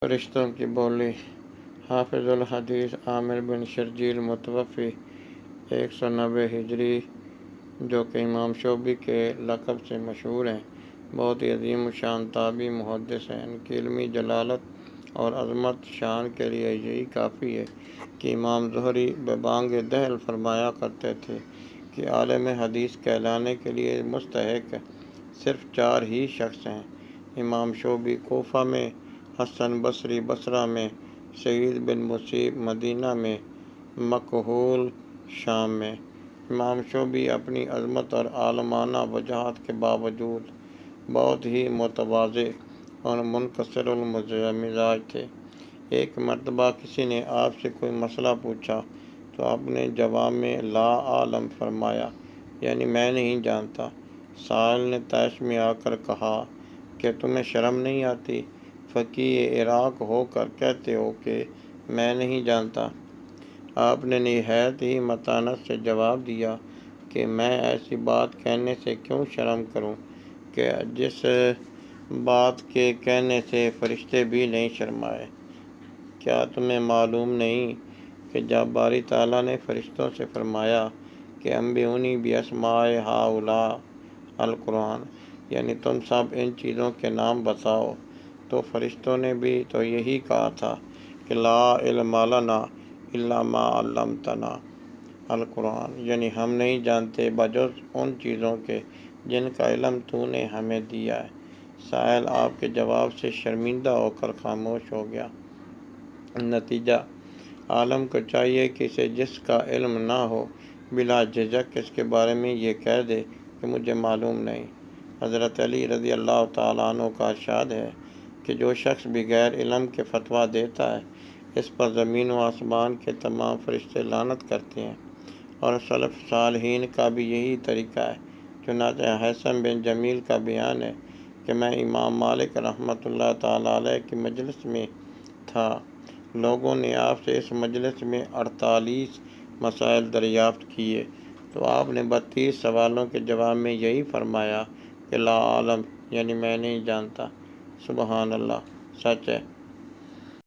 فرشتوں کی بولی۔ حافظ الحدیث عامر بن شرجیل متوفی 190 ہجری، جو کہ امام شعبی کے لقب سے مشہور ہیں، بہت ہی عظیم الشان تابعی محدث ہیں۔ ان کی علمی جلالت اور عظمت شان کے لیے یہی کافی ہے کہ امام زہری ببانگ دہل فرمایا کرتے تھے کہ عالم حدیث کہلانے کے لیے مستحق صرف 4 ہی شخص ہیں: امام شعبی کوفہ میں، حسن بصری بصرہ میں، سعید بن مسیب مدینہ میں، مکحول شام میں۔ امام شعبی اپنی عظمت اور عالمانہ وجاہت کے باوجود بہت ہی متواضع اور منکسر المزاج تھے۔ ایک مرتبہ کسی نے آپ سے کوئی مسئلہ پوچھا تو آپ نے جواب میں لا اعلم فرمایا، یعنی میں نہیں جانتا۔ سائل نے طیش میں آ کر کہا کہ تمہیں شرم نہیں آتی؟ فقیہ عراق ہو کر کہتے ہو کہ میں نہیں جانتا؟ آپ نے نہایت ہی متانت سے جواب دیا کہ میں ایسی بات کہنے سے کیوں شرم کروں کہ جس بات کے کہنے سے فرشتے بھی نہیں شرمائے۔ کیا تمہیں معلوم نہیں کہ جب باری تعالیٰ نے فرشتوں سے فرمایا کہ انبئونی باسماء ہؤلاء القرآن، یعنی تم سب ان چیزوں کے نام بتاؤ، تو فرشتوں نے بھی تو یہی کہا تھا کہ لا علم لنا الا ما علمتنا القرآن، یعنی ہم نہیں جانتے بجز ان چیزوں کے جن کا علم تو نے ہمیں دیا ہے۔ سائل آپ کے جواب سے شرمندہ ہو کر خاموش ہو گیا۔ نتیجہ: عالم کو چاہیے کہ اسے جس کا علم نہ ہو بلا جھجک اس کے بارے میں یہ کہہ دے کہ مجھے معلوم نہیں۔ حضرت علی رضی اللہ تعالیٰ عنہ کا ارشاد ہے کہ جو شخص بغیر علم کے فتویٰ دیتا ہے اس پر زمین و آسمان کے تمام فرشتے لعنت کرتے ہیں، اور سلف صالحین کا بھی یہی طریقہ ہے۔ چنانچہ ہیثم بن جمیل کا بیان ہے کہ میں امام مالک رحمۃ اللہ تعالیٰ علیہ کی مجلس میں تھا، لوگوں نے آپ سے اس مجلس میں 48 مسائل دریافت کیے تو آپ نے 32 سوالوں کے جواب میں یہی فرمایا کہ لا اعلم، یعنی میں نہیں جانتا۔ سبحان اللہ، سچ ہے۔